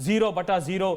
0/0।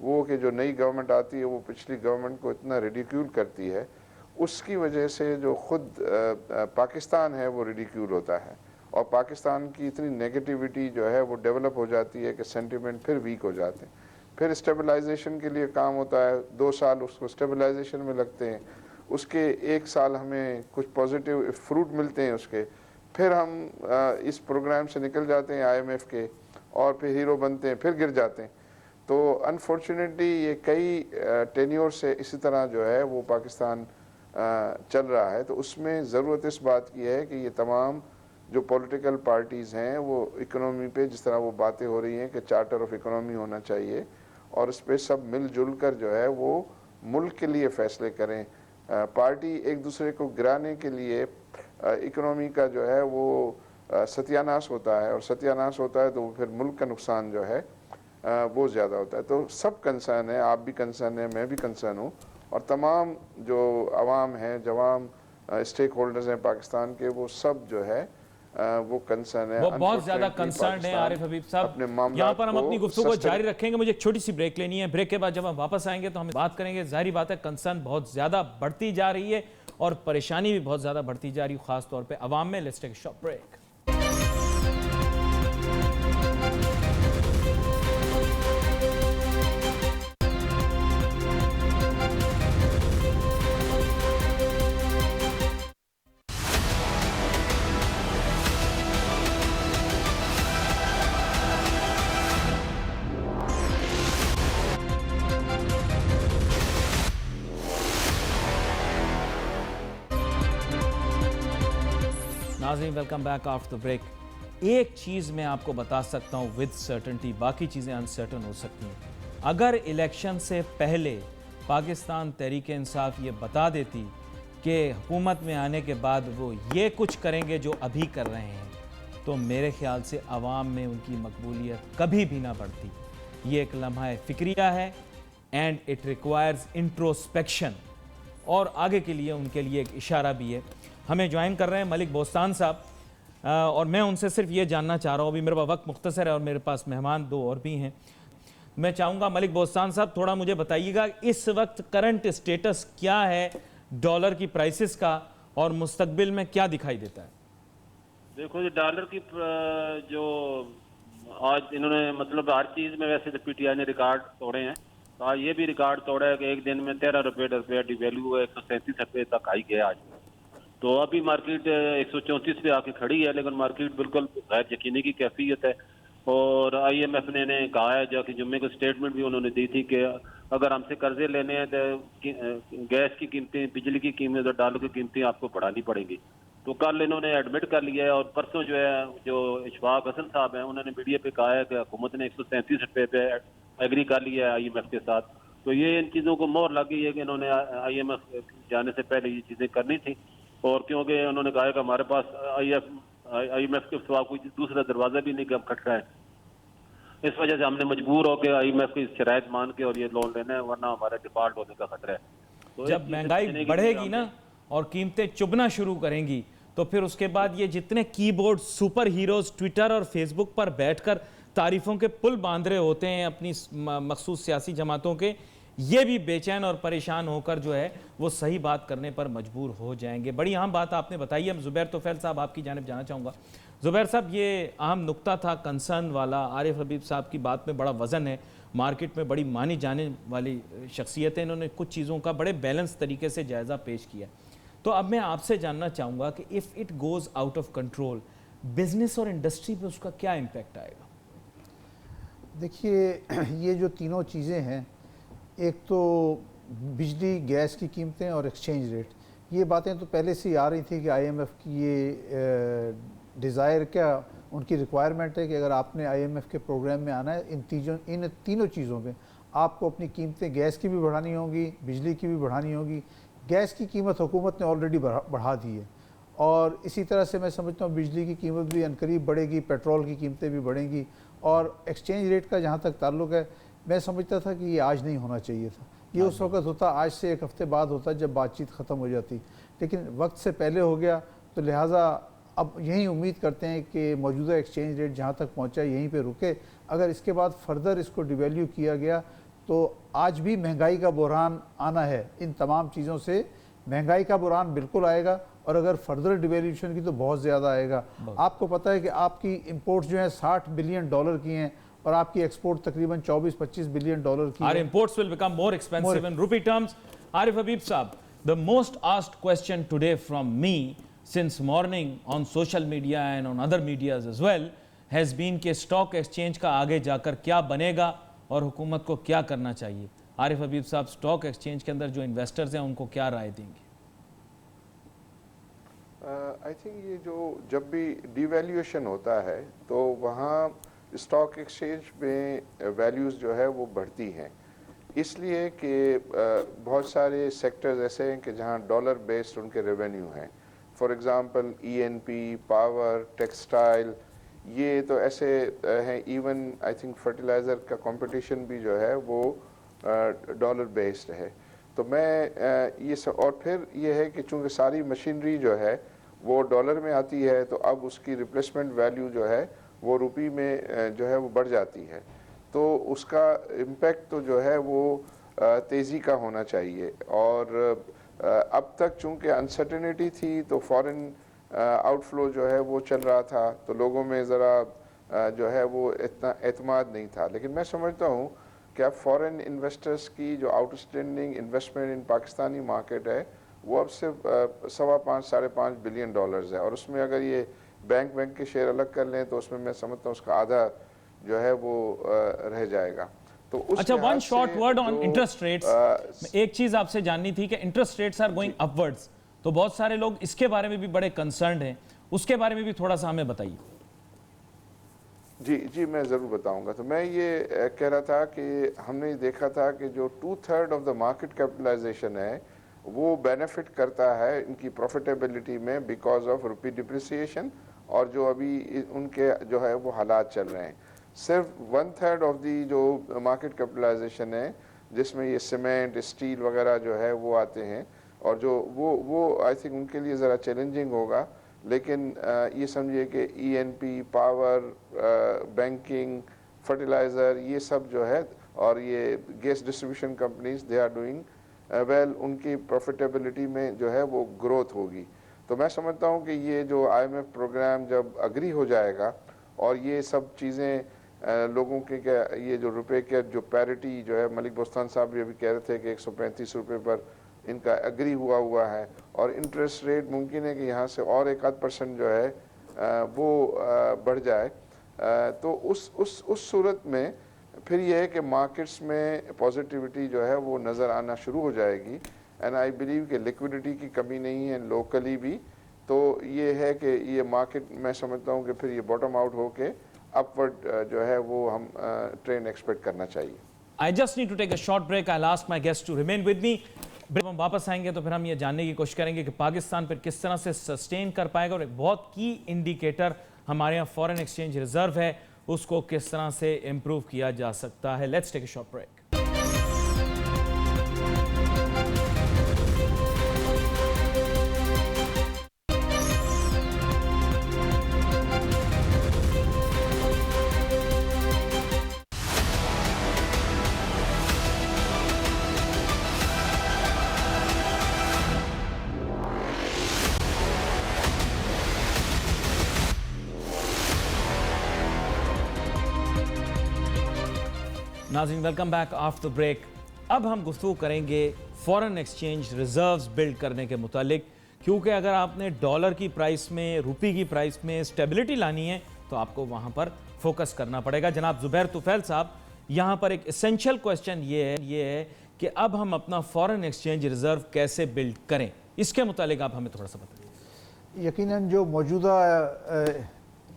وہ کہ جو نئی گورنمنٹ آتی ہے وہ پچھلی گورنمنٹ کو اتنا ریڈیکیول کرتی ہے، اس کی وجہ سے جو خود پاکستان ہے وہ ریڈیکیول ہوتا ہے، اور پاکستان کی اتنی نیگیٹیوٹی جو ہے وہ ڈیولپ ہو جاتی ہے کہ سینٹیمنٹ پھر ویک ہو جاتے ہیں۔ پھر اسٹیبلائزیشن کے لیے کام ہوتا ہے، 2 سال اس کو اسٹیبلائزیشن میں لگتے ہیں، اس کے 1 سال ہمیں کچھ پازیٹیو فروٹ ملتے ہیں اس کے، پھر ہم اس پروگرام سے نکل جاتے ہیں IMF کے، اور پھر ہیرو بنتے ہیں، پھر گر جاتے ہیں۔ تو انفارچونیٹلی یہ کئی ٹینیور سے اسی طرح جو ہے وہ پاکستان چل رہا ہے۔ تو اس میں ضرورت اس بات کی ہے کہ یہ تمام جو پولیٹیکل پارٹیز ہیں وہ اکنومی پہ جس طرح وہ باتیں ہو رہی ہیں کہ چارٹر آف اکنومی ہونا چاہیے، اور اس پہ سب مل جل کر جو ہے وہ ملک کے لیے فیصلے کریں۔ پارٹی ایک دوسرے کو گرانے کے لیے اکنومی کا جو ہے وہ ستیاناش ہوتا ہے، اور ستیاناش ہوتا ہے تو پھر ملک کا نقصان جو ہے وہ زیادہ ہوتا ہے۔ تو سب کنسرن ہے، آپ بھی کنسرن ہیں، میں بھی کنسرن ہوں، اور تمام جو عوام ہیں، جوام اسٹیک ہولڈرز ہیں پاکستان کے، وہ سب جو ہے وہ کنسرن ہے، وہ بہت زیادہ کنسرن ہے۔ عارف حبیب صاحب، یہاں پر ہم اپنی گفتگو کو جاری رکھیں گے، مجھے ایک چھوٹی سی بریک لینی ہے، بریک کے بعد جب ہم واپس آئیں گے تو ہم بات کریں گے۔ ظاہری بات ہے کنسرن بہت زیادہ بڑھتی جا رہی ہے اور پریشانی بھی بہت زیادہ بڑھتی جا رہی ہے، خاص طور پہ عوام میں۔ Let's take a short break. ناظرین ویلکم بیک آفٹر بریک۔ ایک چیز میں آپ کو بتا سکتا ہوں ود سرٹنٹی، باقی چیزیں انسرٹن ہو سکتی ہیں۔ اگر الیکشن سے پہلے پاکستان تحریک انصاف یہ بتا دیتی کہ حکومت میں آنے کے بعد وہ یہ کچھ کریں گے جو ابھی کر رہے ہیں، تو میرے خیال سے عوام میں ان کی مقبولیت کبھی بھی نہ بڑھتی۔ یہ ایک لمحہ فکریہ ہے اینڈ اٹ ریکوائرز انٹروسپیکشن، اور آگے کے لیے ان کے لیے ایک اشارہ بھی ہے۔ ہمیں جوائن کر رہے ہیں ملک بوستان صاحب، اور میں ان سے صرف یہ جاننا چاہ رہا ہوں، ابھی میرے پاس وقت مختصر ہے اور میرے پاس مہمان 2 اور بھی ہیں۔ میں چاہوں گا ملک بوستان صاحب تھوڑا مجھے بتائیے گا اس وقت کرنٹ اسٹیٹس کیا ہے ڈالر کی پرائسز کا، اور مستقبل میں کیا دکھائی دیتا ہے؟ دیکھو جی، ڈالر کی جو آج انہوں نے مطلب ہر چیز میں ویسے تو PTI نے ریکارڈ توڑے ہیں، تو آج یہ بھی ریکارڈ توڑا ہے کہ ایک دن میں 13 روپے ڈی ویلیو ہے، 137 روپے تک آئی گیا آج۔ تو ابھی مارکیٹ 134 پہ آ کے کھڑی ہے، لیکن مارکیٹ بالکل غیر یقینی کی کیفیت ہے۔ اور IMF نے کہا ہے جو کہ جمعے کو اسٹیٹمنٹ بھی انہوں نے دی تھی کہ اگر ہم سے قرضے لینے ہیں تو گیس کی قیمتیں، بجلی کی قیمتیں اور ڈالر کی قیمتیں آپ کو بڑھانی پڑیں گی۔ تو کل انہوں نے ایڈمٹ کر لیا ہے، اور پرسوں جو ہے جو اشفاق حسن صاحب ہیں انہوں نے میڈیا پہ کہا ہے کہ حکومت نے 137 روپے پہ ایگری کر لیا ہے IMF کے ساتھ۔ تو یہ ان چیزوں کو مہر لگ گئی ہے کہ انہوں نے IMF جانے سے پہلے یہ چیزیں کرنی تھیں، اور کیونکہ انہوں نے کہا کہ ہمارے پاس IMF کے سوا کوئی دوسرا دروازہ بھی نہیں کہ ہم کھٹ رہے ہیں، اس وجہ سے ہم نے مجبور ہو کے IMF کی شرائط مان کے اور یہ لون لینا ہے، ورنہ ہمارا ڈیفالٹ ہونے کا خطرہ ہے۔ تو جب مہنگائی بڑھے گی نا اور قیمتیں چبھنا شروع کریں گی، تو پھر اس کے بعد یہ جتنے کی بورڈ سپر ہیروز ٹویٹر اور فیس بک پر بیٹھ کر تعریفوں کے پل باندھ رہے ہوتے ہیں اپنی مخصوص سیاسی جماعتوں کے، یہ بھی بے چین اور پریشان ہو کر جو ہے وہ صحیح بات کرنے پر مجبور ہو جائیں گے۔ بڑی اہم بات آپ نے بتائی ہے۔ زبیر توفیل صاحب آپ کی جانب جانا چاہوں گا۔ زبیر صاحب، یہ اہم نقطہ تھا کنسرن والا، عارف حبیب صاحب کی بات میں بڑا وزن ہے، مارکیٹ میں بڑی مانی جانے والی شخصیت ہے، انہوں نے کچھ چیزوں کا بڑے بیلنس طریقے سے جائزہ پیش کیا۔ تو اب میں آپ سے جاننا چاہوں گا کہ if it goes out of control, business اور انڈسٹری پہ اس کا کیا امپیکٹ آئے گا؟ دیکھیے، یہ جو تینوں چیزیں ہیں، ایک تو بجلی، گیس کی قیمتیں اور ایکسچینج ریٹ، یہ باتیں تو پہلے سے ہی آ رہی تھی کہ IMF کی یہ ڈیزائر، کیا ان کی ریکوائرمنٹ ہے کہ اگر آپ نے IMF کے پروگرام میں آنا ہے، ان تینوں چیزوں میں آپ کو اپنی قیمتیں گیس کی بھی بڑھانی ہوں گی، بجلی کی بھی بڑھانی ہوگی۔ گیس کی قیمت حکومت نے آلریڈی بڑھا دی ہے، اور اسی طرح سے میں سمجھتا ہوں بجلی کی قیمت بھی عنقریب بڑھے گی، پیٹرول کی قیمتیں بھی بڑھیں گی۔ اور ایکسچینج ریٹ کا جہاں تک تعلق ہے، میں سمجھتا تھا کہ یہ آج نہیں ہونا چاہیے تھا، یہ اس وقت ہوتا، آج سے 1 ہفتے بعد ہوتا جب بات چیت ختم ہو جاتی، لیکن وقت سے پہلے ہو گیا، تو لہٰذا اب یہی امید کرتے ہیں کہ موجودہ ایکسچینج ریٹ جہاں تک پہنچا یہیں پہ رکے۔ اگر اس کے بعد فردر اس کو ڈیویلیو کیا گیا تو آج بھی مہنگائی کا بحران آنا ہے. ان تمام چیزوں سے مہنگائی کا بحران بالکل آئے گا, اور اگر فردر ڈیویلیوشن کی تو بہت زیادہ آئے گا. آپ کو پتہ ہے کہ آپ کی امپورٹس جو ہیں $60 بلین کی ہیں, اور آپ کی ایکسپورٹ تقریباً $24-25 بلین کی Our ہے. imports will become more expensive in rupee terms. Arif Habib Saab, the most asked question today from me since morning on social media and on other medias as well has been کہ stock exchange کا آگے جا کر کیا بنے گا اور حکومت کو کیا کرنا چاہیے. عارف حبیب صاحب, اسٹاک ایکسچینج کے اندر جو انویسٹرز ہیں ان کو کیا رائے دیں گے؟ آئی تھنک یہ جو جب بھی ڈی ویلیویشن ہوتا ہے تو وہاں اسٹاک ایکسچینج میں ویلیوز جو ہے وہ بڑھتی ہیں, اس لیے کہ بہت سارے سیکٹرز ایسے ہیں کہ جہاں ڈالر بیسڈ ان کے ریونیو ہیں. For example ENP, power, textile, یہ تو ایسے ہیں. ایون آئی تھنک فرٹیلائزر کا کمپٹیشن بھی جو ہے وہ ڈالر بیسڈ ہے. تو میں یہ اور پھر یہ ہے کہ چونکہ ساری مشینری جو ہے وہ ڈالر میں آتی ہے, تو اب اس کی ریپلیسمنٹ ویلیو جو ہے وہ روپی میں جو ہے وہ بڑھ جاتی ہے. تو اس کا امپیکٹ تو جو ہے وہ تیزی کا ہونا چاہیے. اور اب تک چونکہ انسرٹنٹی تھی تو فارن آؤٹ فلو جو ہے وہ چل رہا تھا, تو لوگوں میں ذرا جو ہے وہ اتنا اعتماد نہیں تھا. لیکن میں سمجھتا ہوں کہ اب فارن انویسٹرز کی جو out standing investment in Pakistani market ہے وہ اب صرف $5.5 بلین ہے, اور اس میں اگر یہ بینک کے شیئر الگ کر لیں تو اس میں سمجھتا ہوں اس کا آدھا جو ہے وہ رہ جائے گا. تو اچھا, one short word on interest rates. ایک چیز آپ سے جاننی تھی کہ interest rates are going upwards, تو بہت سارے لوگ اس کے بارے میں بھی بڑے کنسرنڈ ہیں, اس کے بارے میں بھی تھوڑا سا ہمیں بتائیے. جی میں ضرور بتاؤں گا. تو میں یہ کہہ رہا تھا کہ ہم نے دیکھا تھا کہ جو 2/3 آف دا مارکیٹ کیپٹلائزیشن ہے وہ بینیفٹ کرتا ہے ان کی پروفیٹیبلٹی میں بیکاز آف روپی ڈپریسیشن, اور جو ابھی ان کے جو ہے وہ حالات چل رہے ہیں. صرف 1/3 آف دی جو مارکیٹ کیپٹلائزیشن ہے جس میں یہ سیمنٹ, اسٹیل وغیرہ جو ہے وہ آتے ہیں, اور جو وہ آئی تھنک ان کے لیے ذرا چیلنجنگ ہوگا. لیکن یہ سمجھیے کہ ENP, پاور, بینکنگ, فرٹیلائزر, یہ سب جو ہے, اور یہ gas distribution companies they are doing well, ان کی پروفیٹیبلٹی میں جو ہے وہ گروتھ ہوگی. تو میں سمجھتا ہوں کہ یہ جو IMF پروگرام جب اگری ہو جائے گا اور یہ سب چیزیں لوگوں کے یہ جو روپے کے جو پیرٹی جو ہے, ملک بستان صاحب بھی ابھی کہہ رہے تھے کہ 135 روپے پر ان کا اگری ہوا ہے, اور انٹرسٹ ریٹ ممکن ہے کہ یہاں سے اور 1-8% جو ہے وہ بڑھ جائے, تو اس صورت میں پھر یہ ہے کہ مارکیٹس میں پازیٹیوٹی جو ہے وہ نظر آنا شروع ہو جائے گی. اینڈ آئی بلیو کہ لیکوڈیٹی کی کمی نہیں ہے لوکلی بھی, تو یہ ہے کہ یہ مارکیٹ میں سمجھتا ہوں کہ پھر یہ باٹم آؤٹ ہو کے اپورڈ جو ہے وہ ہم ٹرینڈ ایکسپیکٹ کرنا چاہیے. I just need to take a short break. I'll ask my guests to remain with me. جب ہم واپس آئیں گے تو پھر ہم یہ جاننے کی کوشش کریں گے کہ پاکستان پھر کس طرح سے سسٹین کر پائے گا, اور ایک بہت کی انڈیکیٹر ہمارے یہاں فورن ایکسچینج ریزرو ہے, اس کو کس طرح سے امپروو کیا جا سکتا ہے. Let's take a short break. ناظرین, ویلکم بیک آفٹر بریک. اب ہم گفتگو کریں گے فورن ایکسچینج ریزروز بلڈ کرنے کے متعلق, کیونکہ اگر آپ نے ڈالر کی پرائس میں, روپی کی پرائس میں اسٹیبلٹی لانی ہے تو آپ کو وہاں پر فوکس کرنا پڑے گا. جناب زبیر طفیل صاحب, یہاں پر ایک اسینشل کوسچن یہ ہے کہ اب ہم اپنا فورن ایکسچینج ریزرو کیسے بلڈ کریں, اس کے متعلق آپ ہمیں تھوڑا سا بتائیں. یقیناً جو موجودہ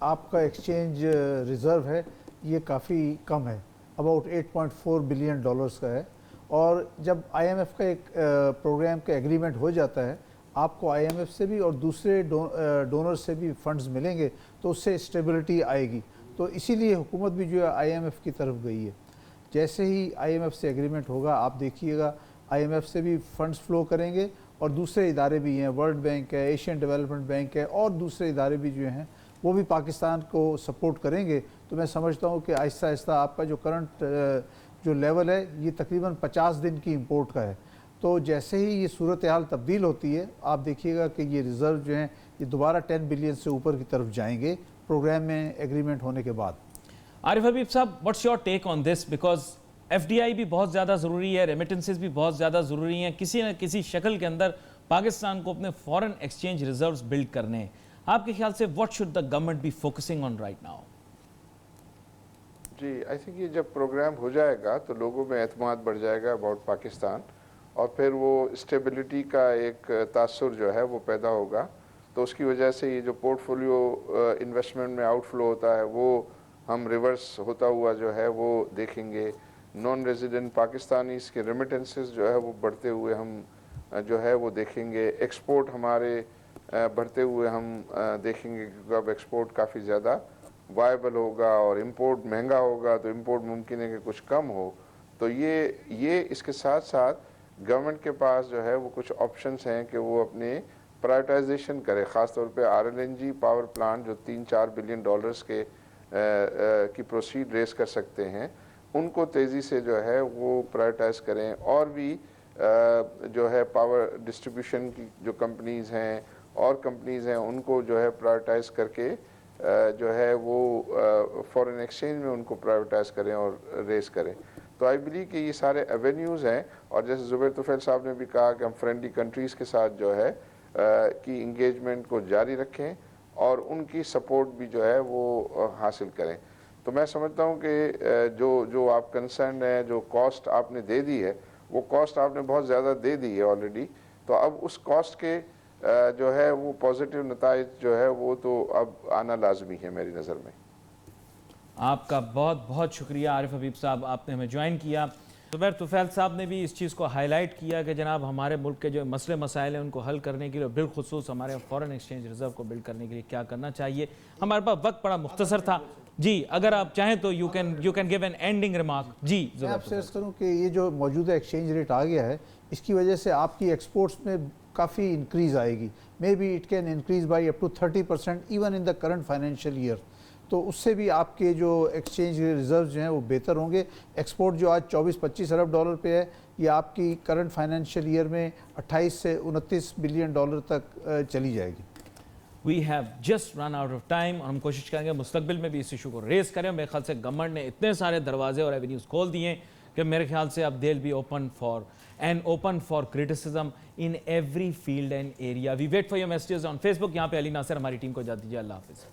آپ کا ایکسچینج ریزرو ہے یہ کافی کم ہے, اباؤٹ $8.4 بلین کا ہے, اور جب IMF کا ایک پروگرام کا ایگریمنٹ ہو جاتا ہے آپ کو IMF سے بھی اور دوسرے ڈونر سے بھی فنڈز ملیں گے تو اس سے اسٹیبلٹی آئے گی. تو اسی لیے حکومت بھی جو ہے IMF کی طرف گئی ہے. جیسے ہی IMF سے ایگریمنٹ ہوگا آپ دیکھیے گا IMF سے بھی فنڈز فلو کریں گے, اور دوسرے ادارے بھی ہیں, ورلڈ بینک ہے, ایشین ڈیولپمنٹ بینک ہے, اور دوسرے ادارے بھی جو ہیں وہ بھی پاکستان کو سپورٹ کریں گے. تو میں سمجھتا ہوں کہ آہستہ آہستہ آپ کا جو کرنٹ جو لیول ہے یہ تقریباً 50 دن کی امپورٹ کا ہے. تو جیسے ہی یہ صورتحال تبدیل ہوتی ہے آپ دیکھیے گا کہ یہ ریزرو جو ہیں یہ دوبارہ 10 بلین سے اوپر کی طرف جائیں گے پروگرام میں ایگریمنٹ ہونے کے بعد. عارف حبیب صاحب what's your take on this? Because F D I بھی بہت زیادہ ضروری ہے, ریمیٹنسز بھی بہت زیادہ ضروری ہیں, کسی نہ کسی شکل کے اندر پاکستان کو اپنے فورن ایکسچینج ریزروز بلڈ کرنے ہیں. آپ کے خیال سے what should the government be focusing on right now? جی آئی تھنک یہ جب پروگرام ہو جائے گا تو لوگوں میں اعتماد بڑھ جائے گا اباؤٹ پاکستان, اور پھر وہ اسٹیبلٹی کا ایک تاثر جو ہے وہ پیدا ہوگا. تو اس کی وجہ سے یہ جو پورٹ فولیو انویسٹمنٹ میں آؤٹ فلو ہوتا ہے وہ ہم ریورس ہوتا ہوا جو ہے وہ دیکھیں گے. نان ریزیڈنٹ پاکستانیز کے ریمیٹنسز جو ہے وہ بڑھتے ہوئے ہم جو ہے وہ دیکھیں گے. ایکسپورٹ ہمارے بڑھتے ہوئے ہم دیکھیں گے, کیونکہ اب ایکسپورٹ کافی زیادہ وائبل ہوگا اور امپورٹ مہنگا ہوگا تو امپورٹ ممکن ہے کہ کچھ کم ہو. تو یہ اس کے ساتھ ساتھ گورنمنٹ کے پاس جو ہے وہ کچھ آپشنس ہیں کہ وہ اپنے پرائیویٹائزیشن کرے, خاص طور پہ RLNG پاور پلانٹ جو 3-4 بلین ڈالرز کی پروسیڈ ریز کر سکتے ہیں, ان کو تیزی سے جو ہے وہ پرائیویٹائز کریں. اور بھی جو ہے پاور ڈسٹریبیوشن کی جو کمپنیز ہیں اور کمپنیز ہیں ان کو جو ہے پرائیویٹائز کر کے جو ہے وہ فورن ایکسچینج میں ان کو پرائیویٹائز کریں اور ریز کریں. تو آئی بلیو کہ یہ سارے ایونیوز ہیں, اور جیسے زبیر طفیل صاحب نے بھی کہا کہ ہم فرینڈلی کنٹریز کے ساتھ جو ہے کی انگیجمنٹ کو جاری رکھیں اور ان کی سپورٹ بھی جو ہے وہ حاصل کریں. تو میں سمجھتا ہوں کہ جو آپ کنسرن ہیں, جو کاسٹ آپ نے دے دی ہے وہ کاسٹ آپ نے بہت زیادہ دے دی ہے آلریڈی. تو اب اس کاسٹ کے جو ہے وہ پازیٹیو نتائج جو ہے وہ تو اب آنا لازمی ہے میری نظر میں. آپ کا بہت بہت شکریہ عارف حبیب صاحب, آپ نے ہمیں جوائن کیا. زبیر طفیل صاحب نے بھی اس چیز کو ہائی لائٹ کیا کہ جناب ہمارے ملک کے جو مسئلے مسائل ہیں ان کو حل کرنے کے لیے, بالخصوص ہمارے فورن ایکسچینج ریزرو کو بلڈ کرنے کے لیے کیا کرنا چاہیے. ہمارے پاس وقت بڑا مختصر تھا. جی اگر آپ چاہیں تو you can give an ending remark. جی میں آپ سے عرض کروں کہ یہ جو موجودہ ایکسچینج ریٹ آ گیا ہے اس کی وجہ سے آپ کی ایکسپورٹس میں کافی انکریز آئے گی. May be it can increase by up to 30% even in the current financial year. تو اس سے بھی آپ کے جو ایکسچینج ریزروز جو ہیں وہ بہتر ہوں گے. ایکسپورٹ جو آج 24-25 ارب ڈالر پہ ہے یہ آپ کی کرنٹ فائنینشیل ایئر میں 28 سے 29 بلین ڈالر تک چلی جائے گی. We have just run out of time, اور ہم کوشش کریں گے مستقبل میں بھی اس ایشو کو ریز کریں. میرے خیال سے گورنمنٹ نے اتنے سارے دروازے اور ایونیوز کھول دیے ہیں کہ میرے خیال سے اب they'll be open for criticism in every field and area. We wait for your messages on Facebook. یہاں پہ علی ناصر ہماری ٹیم کو اجازت دیجیے. اللہ حافظ.